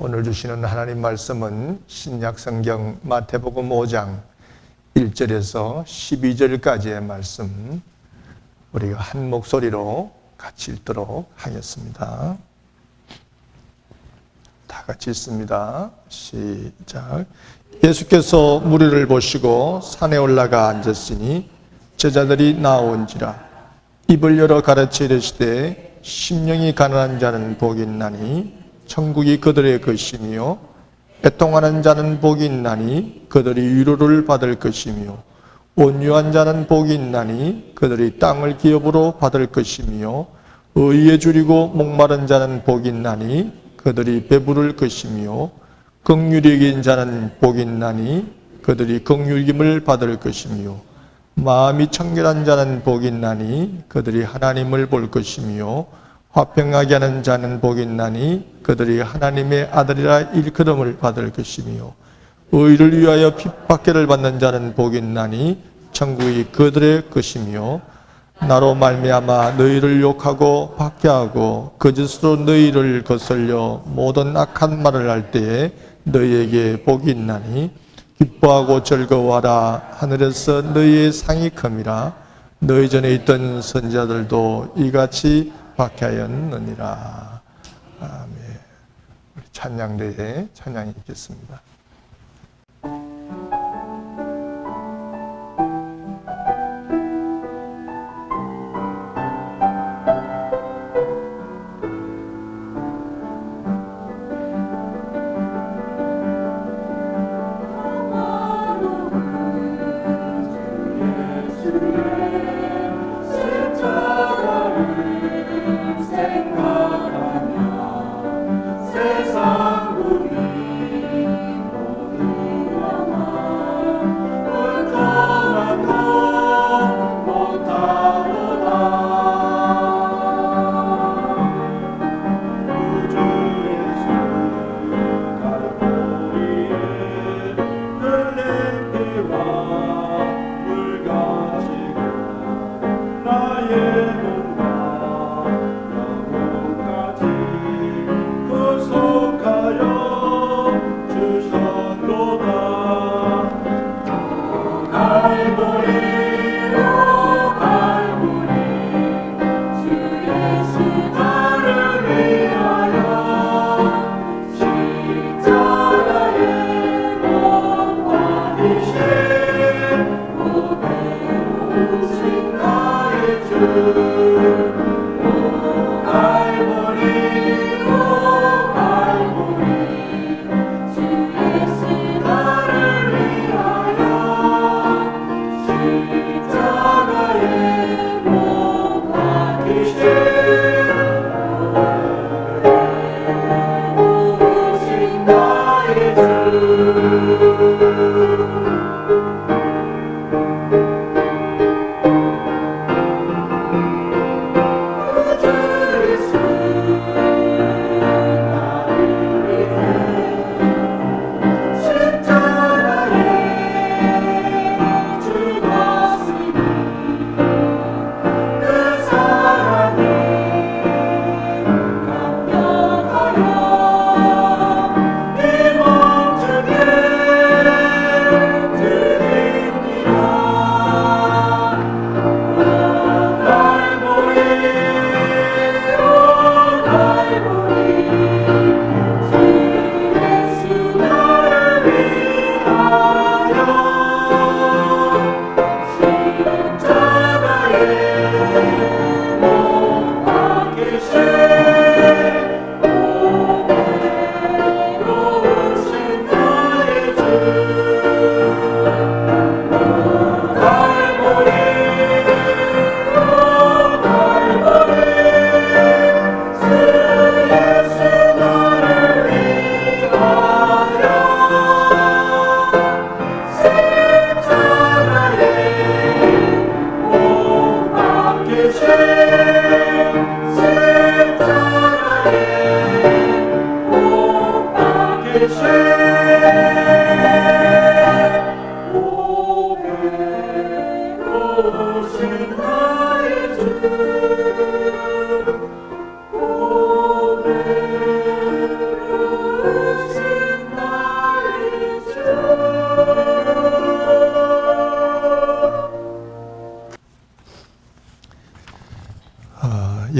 오늘 주시는 하나님 말씀은 신약성경 마태복음 5장 1절에서 12절까지의 말씀, 우리가 한 목소리로 같이 읽도록 하겠습니다. 다 같이 읽습니다. 시작. 예수께서 무리를 보시고 산에 올라가 앉았으니 제자들이 나온지라. 입을 열어 가르쳐 이르시되 심령이 가난한 자는 복이 있나니 천국이 그들의 것이며, 애통하는 자는 복이 있나니 그들이 위로를 받을 것이며, 온유한 자는 복이 있나니 그들이 땅을 기업으로 받을 것이며, 의에 줄이고 목마른 자는 복이 있나니 그들이 배부를 것이며, 긍휼히 여긴 자는 복이 있나니 그들이 긍휼김을 받을 것이며, 마음이 청결한 자는 복이 있나니 그들이 하나님을 볼 것이며, 화평하게 하는 자는 복이 있나니 그들이 하나님의 아들이라 일컬음을 받을 것이며, 의를 위하여 핍박해를 받는 자는 복이 있나니 천국이 그들의 것이며, 나로 말미암아 너희를 욕하고 박해하고 거짓으로 너희를 거슬려 모든 악한 말을 할 때에 너희에게 복이 있나니 기뻐하고 즐거워하라. 하늘에서 너희의 상이 큼이라. 너희 전에 있던 선지자들도 이같이 박해하였느니라. 아멘. 우리 찬양대에 찬양이 있겠습니다. 생각하며 세상 우리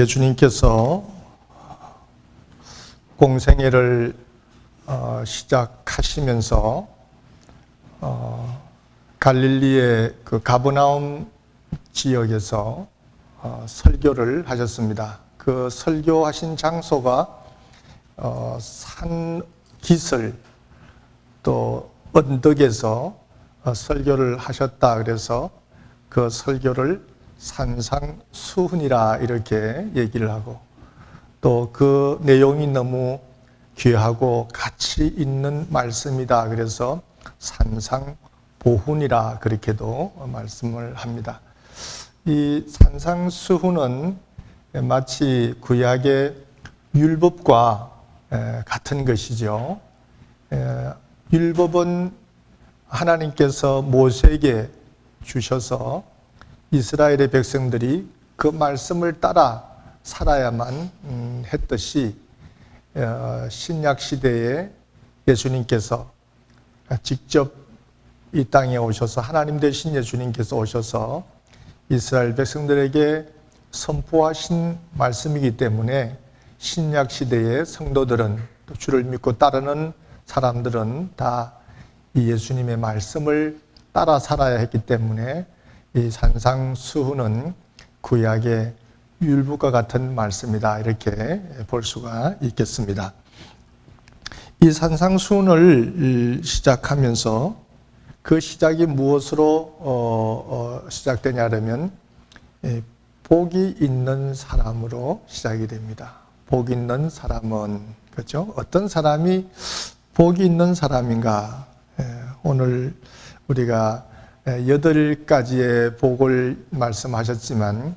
예수님께서 공생애를 시작하시면서 갈릴리의 그 가버나움 지역에서 설교를 하셨습니다. 그 설교하신 장소가 산 기슭 또 언덕에서 설교를 하셨다. 그래서 그 설교를 산상수훈이라 이렇게 얘기를 하고, 또 그 내용이 너무 귀하고 가치 있는 말씀이다. 그래서 산상보훈이라 그렇게도 말씀을 합니다. 이 산상수훈은 마치 구약의 율법과 같은 것이죠. 율법은 하나님께서 모세에게 주셔서 이스라엘의 백성들이 그 말씀을 따라 살아야만 했듯이, 신약 시대에 예수님께서 직접 이 땅에 오셔서, 하나님 되신 예수님께서 오셔서 이스라엘 백성들에게 선포하신 말씀이기 때문에 신약 시대의 성도들은, 또 주를 믿고 따르는 사람들은 다 이 예수님의 말씀을 따라 살아야 했기 때문에 이 산상수훈은 구약의 율법과 같은 말씀이다, 이렇게 볼 수가 있겠습니다. 이 산상수훈을 시작하면서 그 시작이 무엇으로 시작되냐면 복이 있는 사람으로 시작이 됩니다. 복 있는 사람은, 그렇죠? 어떤 사람이 복이 있는 사람인가? 오늘 우리가 8가지의 복을 말씀하셨지만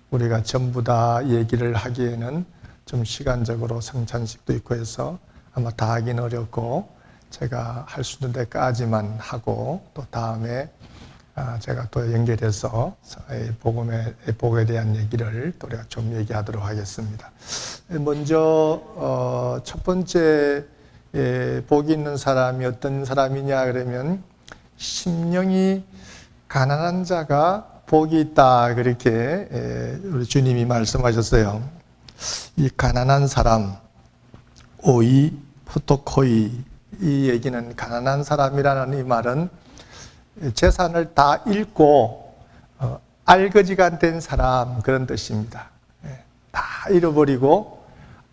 우리가 전부 다 얘기를 하기에는 좀 시간적으로 성찬식도 있고 해서 아마 다 하기는 어렵고, 제가 할 수 있는 데까지만 하고 또 다음에 제가 또 연결해서 복에 대한 얘기를 또 우리가 좀 얘기하도록 하겠습니다. 먼저 첫 번째 복이 있는 사람이 어떤 사람이냐 그러면, 심령이 가난한 자가 복이 있다, 그렇게 우리 주님이 말씀하셨어요. 이 가난한 사람, 오이 포토코이, 이 얘기는, 가난한 사람이라는 이 말은 재산을 다 잃고 알거지가 된 사람, 그런 뜻입니다. 다 잃어버리고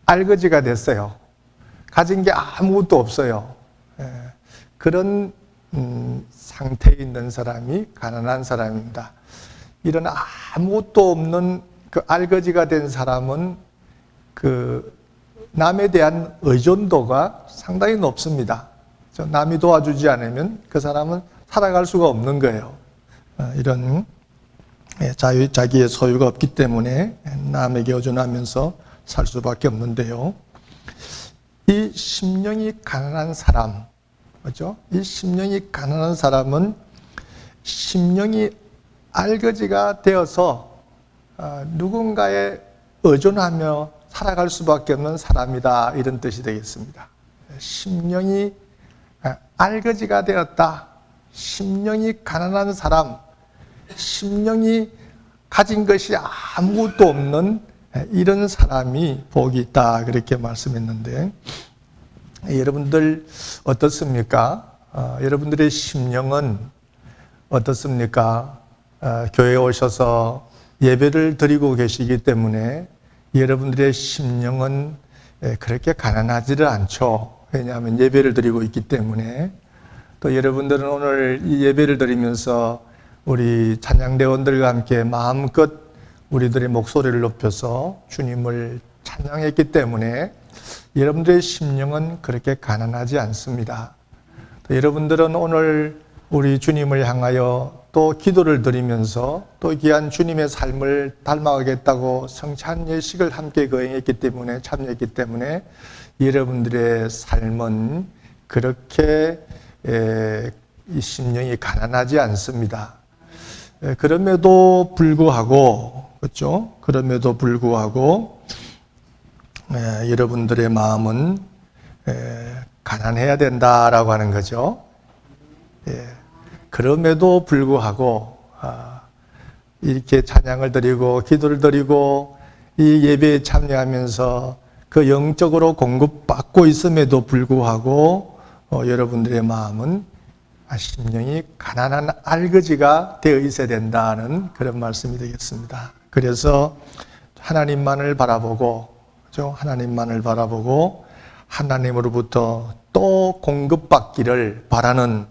알거지가 됐어요. 가진 게 아무것도 없어요. 그런 상태에 있는 사람이 가난한 사람입니다. 이런 아무것도 없는 그 알거지가 된 사람은 그 남에 대한 의존도가 상당히 높습니다. 남이 도와주지 않으면 그 사람은 살아갈 수가 없는 거예요. 이런 자기의 소유가 없기 때문에 남에게 의존하면서 살 수밖에 없는데요. 이 심령이 가난한 사람, 그렇죠? 이 심령이 가난한 사람은 심령이 알거지가 되어서 누군가에 의존하며 살아갈 수밖에 없는 사람이다, 이런 뜻이 되겠습니다. 심령이 알거지가 되었다. 심령이 가난한 사람, 심령이 가진 것이 아무것도 없는 이런 사람이 복이 있다, 그렇게 말씀했는데, 여러분들 어떻습니까? 여러분들의 심령은 어떻습니까? 교회에 오셔서 예배를 드리고 계시기 때문에 여러분들의 심령은 그렇게 가난하지를 않죠. 왜냐하면 예배를 드리고 있기 때문에. 또 여러분들은 오늘 이 예배를 드리면서 우리 찬양대원들과 함께 마음껏 우리들의 목소리를 높여서 주님을 찬양했기 때문에 여러분들의 심령은 그렇게 가난하지 않습니다. 또 여러분들은 오늘 우리 주님을 향하여 또 기도를 드리면서 또 귀한 주님의 삶을 닮아가겠다고 성찬 예식을 함께 거행했기 때문에, 참여했기 때문에 여러분들의 삶은 그렇게 이 심령이 가난하지 않습니다. 그럼에도 불구하고, 그렇죠? 그럼에도 불구하고 여러분들의 마음은 가난해야 된다라고 하는 거죠. 그럼에도 불구하고 이렇게 찬양을 드리고 기도를 드리고 이 예배에 참여하면서 그 영적으로 공급받고 있음에도 불구하고 여러분들의 마음은 심령이 가난한 알거지가 되어 있어야 된다는 그런 말씀이 되겠습니다. 그래서 하나님만을 바라보고, 그죠? 하나님만을 바라보고 하나님으로부터 또 공급받기를 바라는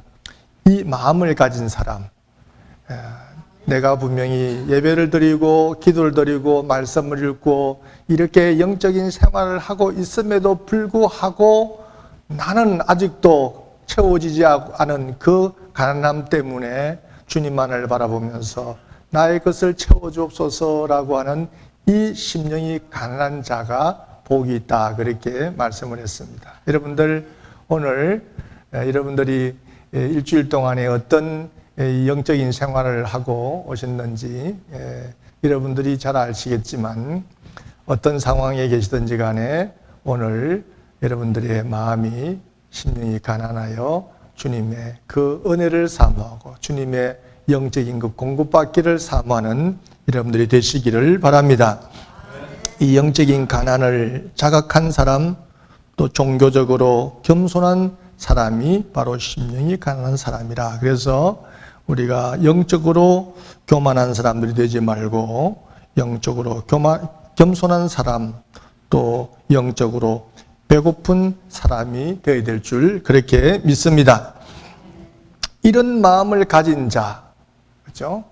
이 마음을 가진 사람, 내가 분명히 예배를 드리고 기도를 드리고 말씀을 읽고 이렇게 영적인 생활을 하고 있음에도 불구하고 나는 아직도 채워지지 않은 그 가난함 때문에 주님만을 바라보면서 나의 것을 채워주옵소서라고 하는 이 심령이 가난한 자가 복이 있다, 그렇게 말씀을 했습니다. 여러분들, 오늘 여러분들이 일주일 동안에 어떤 영적인 생활을 하고 오셨는지 여러분들이 잘 아시겠지만 어떤 상황에 계시든지 간에 오늘 여러분들의 마음이 심령이 가난하여 주님의 그 은혜를 사모하고 주님의 영적인 그 공급받기를 사모하는 여러분들이 되시기를 바랍니다. 이 영적인 가난을 자각한 사람, 또 종교적으로 겸손한 사람이 바로 심령이 가난한 사람이라. 그래서 우리가 영적으로 교만한 사람들이 되지 말고 영적으로 겸손한 사람, 또 영적으로 배고픈 사람이 되어야 될 줄 그렇게 믿습니다. 이런 마음을 가진 자, 그렇죠?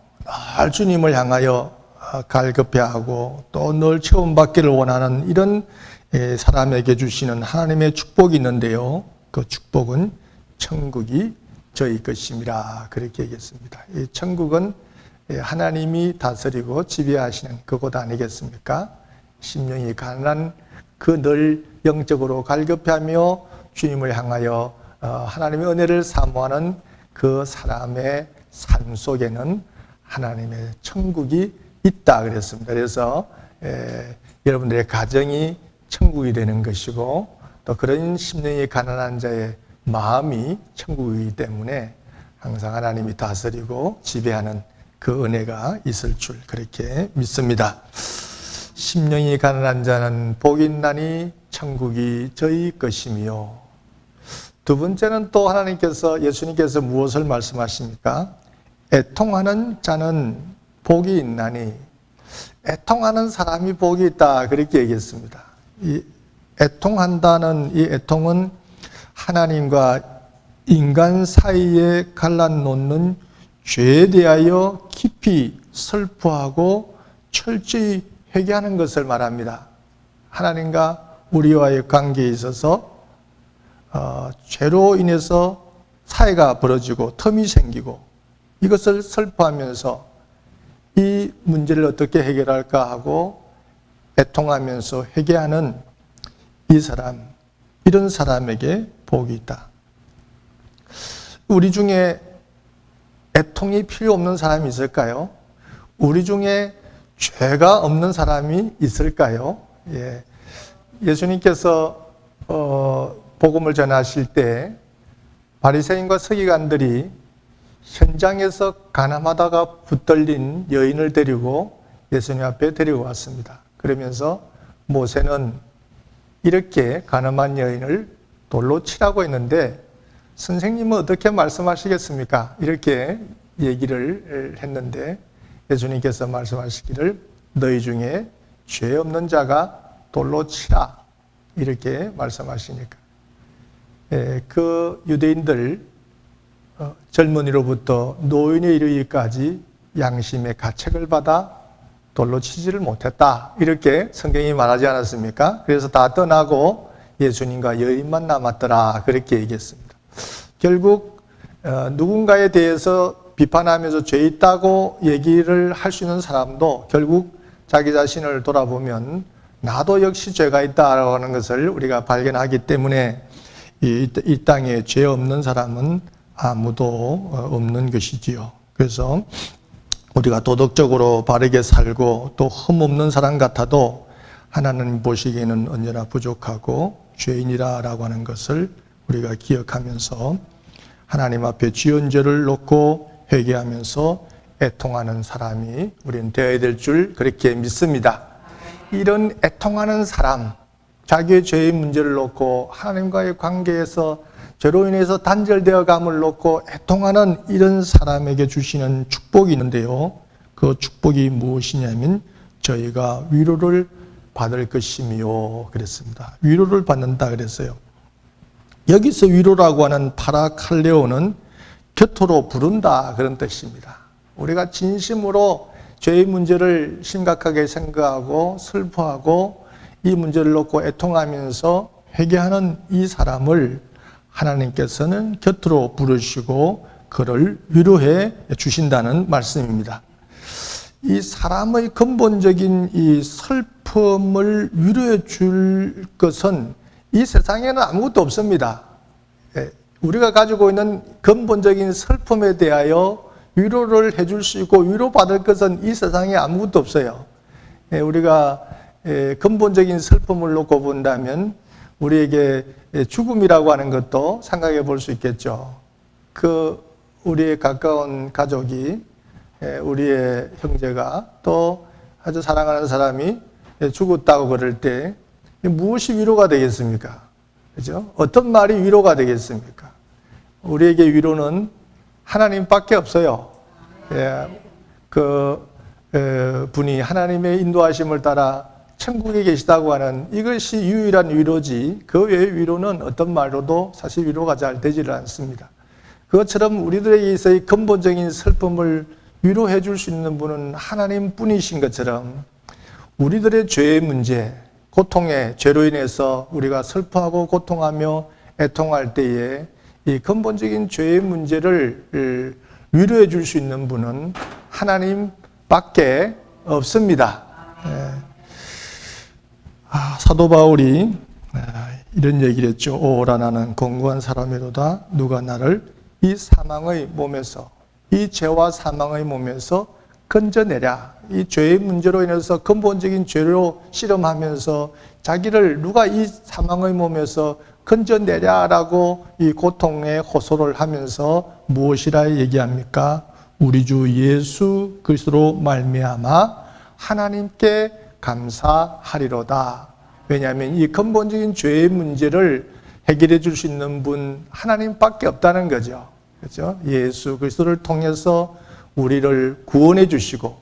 늘 주님을 향하여 갈급해하고 또 늘 체험받기를 원하는 이런 사람에게 주시는 하나님의 축복이 있는데요. 그 축복은 천국이 저희 것입니다. 그렇게 얘기했습니다. 이 천국은 하나님이 다스리고 지배하시는 그곳 아니겠습니까? 심령이 가난한 그 늘 영적으로 갈급해하며 주님을 향하여 하나님의 은혜를 사모하는 그 사람의 삶 속에는 하나님의 천국이 있다 그랬습니다. 그래서 여러분들의 가정이 천국이 되는 것이고 또 그런 심령이 가난한 자의 마음이 천국이기 때문에 항상 하나님이 다스리고 지배하는 그 은혜가 있을 줄 그렇게 믿습니다. 심령이 가난한 자는 복이 있나니 천국이 저희 것이며, 두 번째는 또 하나님께서, 예수님께서 무엇을 말씀하십니까? 애통하는 자는 복이 있나니, 애통하는 사람이 복이 있다 그렇게 얘기했습니다. 이 애통한다는 이 애통은 하나님과 인간 사이에 갈라놓는 죄에 대하여 깊이 슬퍼하고 철저히 회개하는 것을 말합니다. 하나님과 우리와의 관계에 있어서 죄로 인해서 사이가 벌어지고 텀이 생기고 이것을 슬퍼하면서 이 문제를 어떻게 해결할까 하고 애통하면서 회개하는 이 사람, 이런 사람에게 복이 있다. 우리 중에 애통이 필요 없는 사람이 있을까요? 우리 중에 죄가 없는 사람이 있을까요? 예. 예수님께서 복음을 전하실 때 바리새인과 서기관들이 현장에서 가늠하다가 붙들린 여인을 데리고 예수님 앞에 데리고 왔습니다. 그러면서 모세는 이렇게 가늠한 여인을 돌로 치라고 했는데 선생님은 어떻게 말씀하시겠습니까? 이렇게 얘기를 했는데 예수님께서 말씀하시기를 너희 중에 죄 없는 자가 돌로 치라 이렇게 말씀하시니까 그 유대인들 젊은이로부터 노인에 이르기까지 양심의 가책을 받아 돌로 치지를 못했다 이렇게 성경이 말하지 않았습니까? 그래서 다 떠나고 예수님과 여인만 남았더라 그렇게 얘기했습니다. 결국 누군가에 대해서 비판하면서 죄 있다고 얘기를 할 수 있는 사람도 결국 자기 자신을 돌아보면 나도 역시 죄가 있다라고 하는 것을 우리가 발견하기 때문에 이 땅에 죄 없는 사람은 아무도 없는 것이지요. 그래서 우리가 도덕적으로 바르게 살고 또 흠없는 사람 같아도 하나님 보시기에는 언제나 부족하고 죄인이라고 하는 것을 우리가 기억하면서 하나님 앞에 지은 죄를 놓고 회개하면서 애통하는 사람이 우리는 되어야 될 줄 그렇게 믿습니다. 이런 애통하는 사람, 자기의 죄의 문제를 놓고 하나님과의 관계에서 죄로 인해서 단절되어 감을 놓고 애통하는 이런 사람에게 주시는 축복이 있는데요. 그 축복이 무엇이냐면 저희가 위로를 받을 것이며 그랬습니다. 위로를 받는다 그랬어요. 여기서 위로라고 하는 파라칼레오는 곁으로 부른다 그런 뜻입니다. 우리가 진심으로 죄의 문제를 심각하게 생각하고 슬퍼하고 이 문제를 놓고 애통하면서 회개하는 이 사람을 하나님께서는 곁으로 부르시고 그를 위로해 주신다는 말씀입니다. 이 사람의 근본적인 이 슬픔을 위로해 줄 것은 이 세상에는 아무것도 없습니다. 우리가 가지고 있는 근본적인 슬픔에 대하여 위로를 해줄 수 있고 위로받을 것은 이 세상에 아무것도 없어요. 우리가 근본적인 슬픔을 놓고 본다면 우리에게 죽음이라고 하는 것도 생각해 볼 수 있겠죠. 우리의 가까운 가족이, 우리의 형제가 또 아주 사랑하는 사람이 죽었다고 그럴 때 무엇이 위로가 되겠습니까? 그죠? 어떤 말이 위로가 되겠습니까? 우리에게 위로는 하나님밖에 없어요. 분이 하나님의 인도하심을 따라 천국에 계시다고 하는 이것이 유일한 위로지 그 외의 위로는 어떤 말로도 사실 위로가 잘 되지를 않습니다. 그것처럼 우리들에게 있어의 근본적인 슬픔을 위로해 줄 수 있는 분은 하나님뿐이신 것처럼 우리들의 죄의 문제, 고통의 죄로 인해서 우리가 슬퍼하고 고통하며 애통할 때에 이 근본적인 죄의 문제를 위로해 줄 수 있는 분은 하나님밖에 없습니다. 사도 바울이 이런 얘기를 했죠. 오라 나는 공고한 사람이로다. 누가 나를 이 사망의 몸에서, 이 죄와 사망의 몸에서 건져내랴. 이 죄의 문제로 인해서 근본적인 죄로 실험하면서 자기를 누가 이 사망의 몸에서 건져내랴라고 이 고통에 호소를 하면서 무엇이라 얘기합니까? 우리 주 예수 그리스도로 말미암아 하나님께 감사하리로다. 왜냐하면 이 근본적인 죄의 문제를 해결해 줄 수 있는 분 하나님밖에 없다는 거죠. 그렇죠? 예수 그리스도를 통해서 우리를 구원해 주시고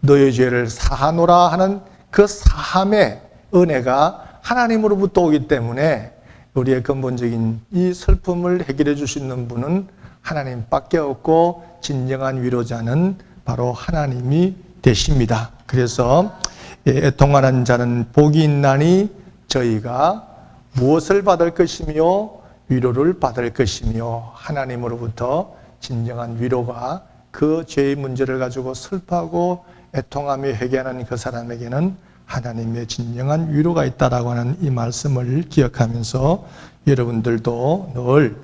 너의 죄를 사하노라 하는 그 사함의 은혜가 하나님으로부터 오기 때문에 우리의 근본적인 이 슬픔을 해결해 줄 수 있는 분은 하나님밖에 없고 진정한 위로자는 바로 하나님이 되십니다. 그래서 애통하는 자는 복이 있나니 저희가 무엇을 받을 것이며 위로를 받을 것이며 하나님으로부터 진정한 위로가 그 죄의 문제를 가지고 슬퍼하고 애통하며 회개하는 그 사람에게는 하나님의 진정한 위로가 있다라고 하는 이 말씀을 기억하면서 여러분들도 늘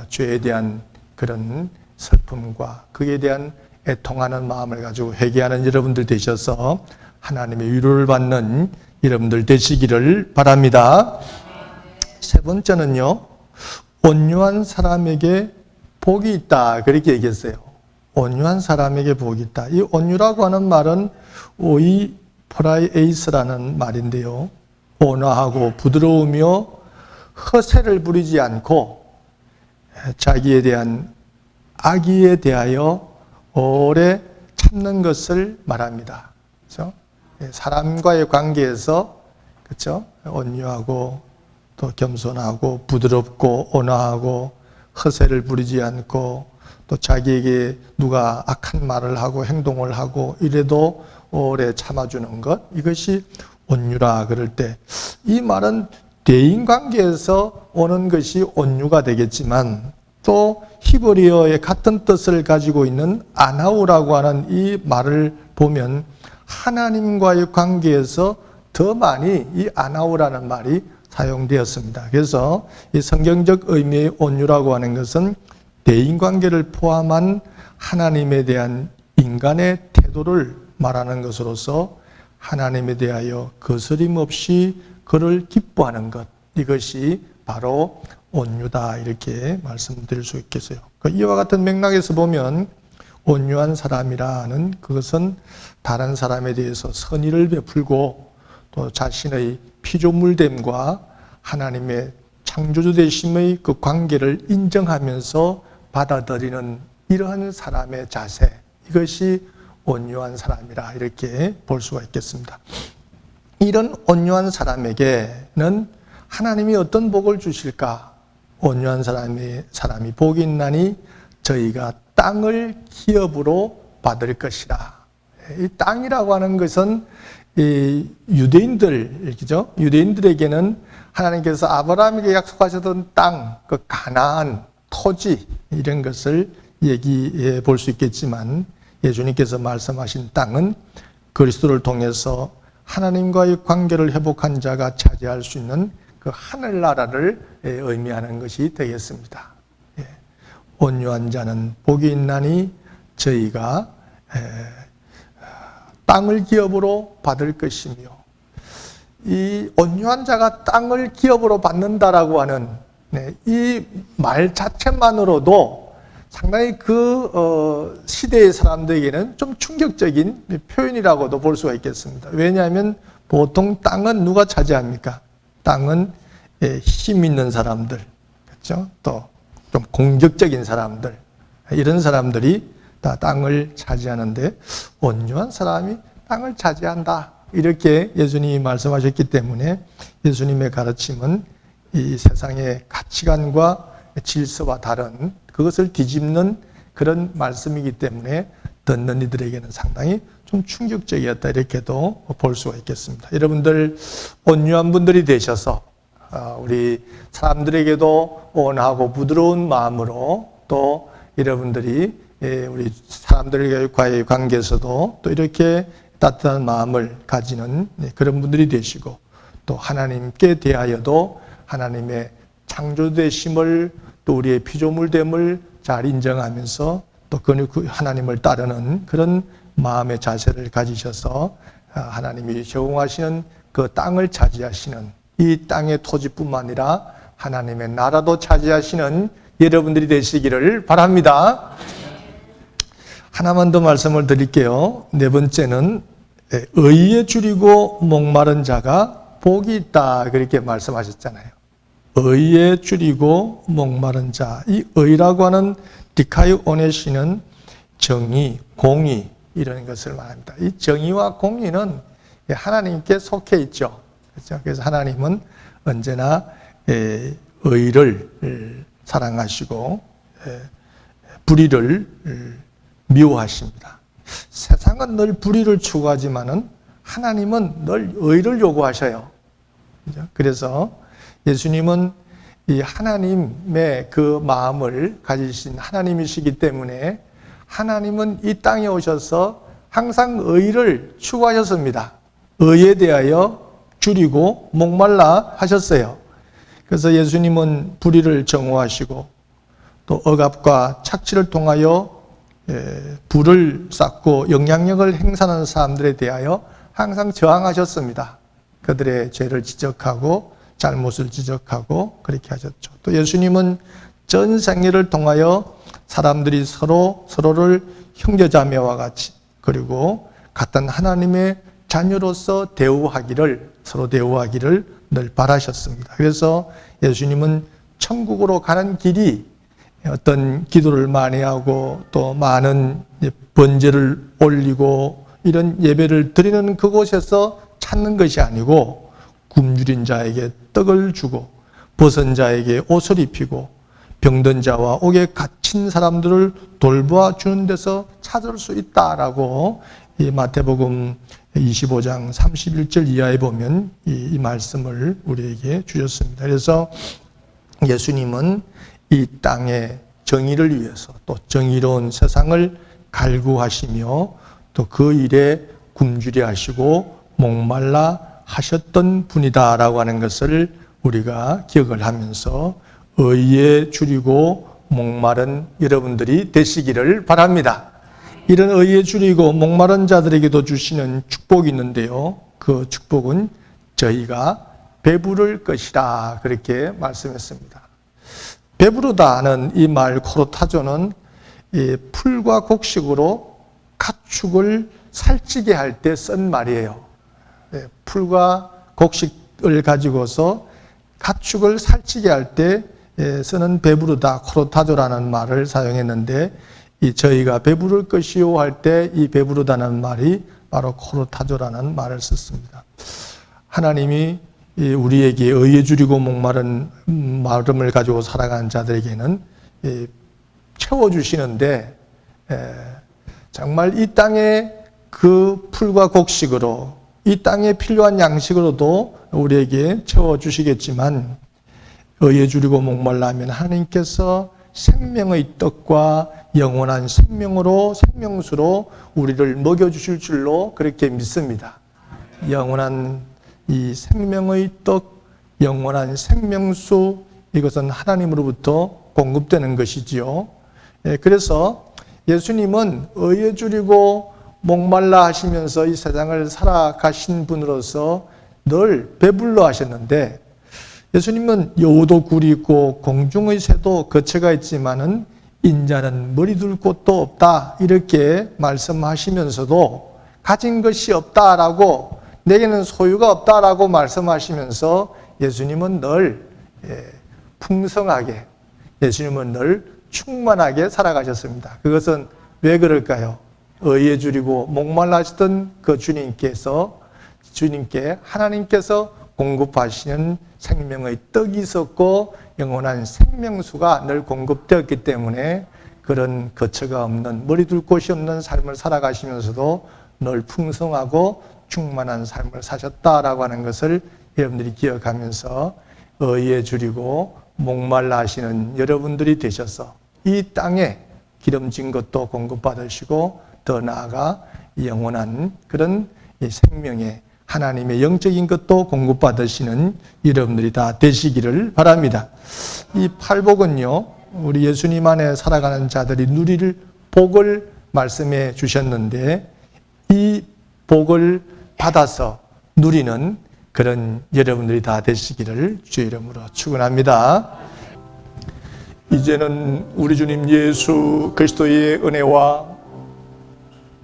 죄에 대한 그런 슬픔과 그에 대한 애통하는 마음을 가지고 회개하는 여러분들 되셔서 하나님의 위로를 받는 여러분들 되시기를 바랍니다. 세 번째는요, 온유한 사람에게 복이 있다 그렇게 얘기했어요. 온유한 사람에게 복이 있다. 이 온유라고 하는 말은 오이 프라이에이스라는 말인데요. 온화하고 부드러우며 허세를 부리지 않고 자기에 대한 악의에 대하여 오래 참는 것을 말합니다. 그렇죠? 사람과의 관계에서 그렇죠? 온유하고 또 겸손하고 부드럽고 온화하고 허세를 부리지 않고 또 자기에게 누가 악한 말을 하고 행동을 하고 이래도 오래 참아주는 것, 이것이 온유라 그럴 때 이 말은 대인관계에서 오는 것이 온유가 되겠지만 또 히브리어의 같은 뜻을 가지고 있는 아나우라고 하는 이 말을 보면 하나님과의 관계에서 더 많이 이 아나우라는 말이 사용되었습니다. 그래서 이 성경적 의미의 온유라고 하는 것은 대인관계를 포함한 하나님에 대한 인간의 태도를 말하는 것으로서 하나님에 대하여 거스림 없이 그를 기뻐하는 것, 이것이 바로 온유다 이렇게 말씀드릴 수 있겠어요. 이와 같은 맥락에서 보면 온유한 사람이라는 그것은 다른 사람에 대해서 선의를 베풀고 또 자신의 피조물됨과 하나님의 창조주 되심의 그 관계를 인정하면서 받아들이는 이러한 사람의 자세, 이것이 온유한 사람이라 이렇게 볼 수가 있겠습니다. 이런 온유한 사람에게는 하나님이 어떤 복을 주실까? 온유한 사람이 복이 있나니 저희가 땅을 기업으로 받을 것이라. 이 땅이라고 하는 것은 이 유대인들이죠. 유대인들에게는 하나님께서 아브라함에게 약속하셨던 땅, 그 가나안, 토지 이런 것을 얘기해 볼 수 있겠지만 예수님께서 말씀하신 땅은 그리스도를 통해서 하나님과의 관계를 회복한 자가 차지할 수 있는 그 하늘나라를 의미하는 것이 되겠습니다. 온유한 자는 복이 있나니 저희가 땅을 기업으로 받을 것이며, 이 온유한 자가 땅을 기업으로 받는다라고 하는 이 말 자체만으로도 상당히 그 시대의 사람들에게는 좀 충격적인 표현이라고도 볼 수가 있겠습니다. 왜냐하면 보통 땅은 누가 차지합니까? 땅은 힘 있는 사람들, 그렇죠? 또 좀 공격적인 사람들, 이런 사람들이 다 땅을 차지하는데 온유한 사람이 땅을 차지한다, 이렇게 예수님이 말씀하셨기 때문에 예수님의 가르침은 이 세상의 가치관과 질서와 다른 그것을 뒤집는 그런 말씀이기 때문에 듣는 이들에게는 상당히 좀 충격적이었다, 이렇게도 볼 수가 있겠습니다. 여러분들 온유한 분들이 되셔서 우리 사람들에게도 온하고 부드러운 마음으로, 또 여러분들이 우리 사람들과의 관계에서도 또 이렇게 따뜻한 마음을 가지는 그런 분들이 되시고, 또 하나님께 대하여도 하나님의 창조되심을, 또 우리의 피조물됨을 잘 인정하면서 또 그 하나님을 따르는 그런 마음의 자세를 가지셔서 하나님이 제공하시는 그 땅을 차지하시는, 이 땅의 토지뿐만 아니라 하나님의 나라도 차지하시는 여러분들이 되시기를 바랍니다. 하나만 더 말씀을 드릴게요. 네 번째는 의에 줄이고 목마른 자가 복이 있다, 그렇게 말씀하셨잖아요. 의에 줄이고 목마른 자, 이 의라고 하는 디카이오네시는 정의, 공의 이런 것을 말합니다. 이 정의와 공의는 하나님께 속해 있죠. 그렇죠? 그래서 하나님은 언제나 의를 사랑하시고 불의를 미워하십니다. 세상은 늘 불의를 추구하지만은 하나님은 늘 의를 요구하셔요. 그렇죠? 그래서 예수님은 이 하나님의 그 마음을 가지신 하나님이시기 때문에 하나님은 이 땅에 오셔서 항상 의를 추구하셨습니다. 의에 대하여 줄이고 목말라 하셨어요. 그래서 예수님은 불의를 정오하시고 또 억압과 착취를 통하여 불을 쌓고 영향력을 행사하는 사람들에 대하여 항상 저항하셨습니다. 그들의 죄를 지적하고 잘못을 지적하고 그렇게 하셨죠. 또 예수님은 전 생애를 통하여 사람들이 서로를 형제자매와 같이, 그리고 같은 하나님의 자녀로서 서로 대우하기를 늘 바라셨습니다. 그래서 예수님은 천국으로 가는 길이 어떤 기도를 많이 하고 또 많은 번제를 올리고 이런 예배를 드리는 그곳에서 찾는 것이 아니고, 굶주린 자에게 떡을 주고 벗은 자에게 옷을 입히고 병든 자와 옥에 갇힌 사람들을 돌보아 주는 데서 찾을 수 있다라고 이 마태복음 25장 31절 이하에 보면 이 말씀을 우리에게 주셨습니다. 그래서 예수님은 이 땅의 정의를 위해서 또 정의로운 세상을 갈구하시며 또 그 일에 굶주려 하시고 목말라 하셨던 분이다라고 하는 것을 우리가 기억을 하면서 의에 줄이고 목마른 여러분들이 되시기를 바랍니다. 이런 의에 줄이고 목마른 자들에게도 주시는 축복이 있는데요. 그 축복은 저희가 배부를 것이라, 그렇게 말씀했습니다. 배부르다는 이 말 코로타조는 풀과 곡식으로 가축을 살찌게 할 때 쓴 말이에요. 풀과 곡식을 가지고서 가축을 살찌게 할 때 쓰는 배부르다, 코로타조라는 말을 사용했는데 저희가 배부를 것이요 할 때 이 배부르다는 말이 바로 코로타조라는 말을 썼습니다. 하나님이 우리에게 의에 줄이고 목마른 마음을 가지고 살아가는 자들에게는 채워주시는데 정말 이 땅의 그 풀과 곡식으로 이 땅에 필요한 양식으로도 우리에게 채워주시겠지만 의에 줄이고 목말라 하면 하나님께서 생명의 떡과 영원한 생명으로 생명수로 우리를 먹여주실 줄로 그렇게 믿습니다. 영원한 이 생명의 떡, 영원한 생명수, 이것은 하나님으로부터 공급되는 것이지요. 그래서 예수님은 의에 줄이고 목말라 하시면서 이 세상을 살아가신 분으로서 늘 배불러 하셨는데 예수님은 여우도 굴이 있고 공중의 새도 거처가 있지만은 인자는 머리 둘 곳도 없다 이렇게 말씀하시면서도 가진 것이 없다라고 내게는 소유가 없다라고 말씀하시면서 예수님은 늘 풍성하게 예수님은 늘 충만하게 살아가셨습니다. 그것은 왜 그럴까요? 의에 줄이고 목말라 하시던 그 주님께 하나님께서 공급하시는 생명의 떡이 있었고 영원한 생명수가 늘 공급되었기 때문에 그런 거처가 없는 머리 둘 곳이 없는 삶을 살아가시면서도 늘 풍성하고 충만한 삶을 사셨다라고 하는 것을 여러분들이 기억하면서 의에 줄이고 목말라 하시는 여러분들이 되셔서 이 땅에 기름진 것도 공급받으시고 더 나아가 영원한 그런 생명의 하나님의 영적인 것도 공급받으시는 여러분들이 다 되시기를 바랍니다. 이 팔복은요, 우리 예수님 안에 살아가는 자들이 누릴 복을 말씀해 주셨는데 이 복을 받아서 누리는 그런 여러분들이 다 되시기를 주의 이름으로 축원합니다. 이제는 우리 주님 예수 그리스도의 은혜와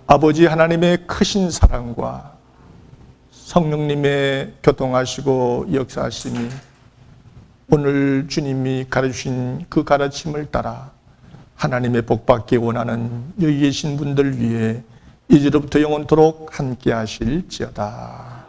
아버지 하나님의 크신 사랑과 성령님의 교통하시고 역사하심이 오늘 주님이 가르치신 그 가르침을 따라 하나님의 복받기 원하는 여기 계신 분들 위해 이제로부터 영원토록 함께 하실지어다.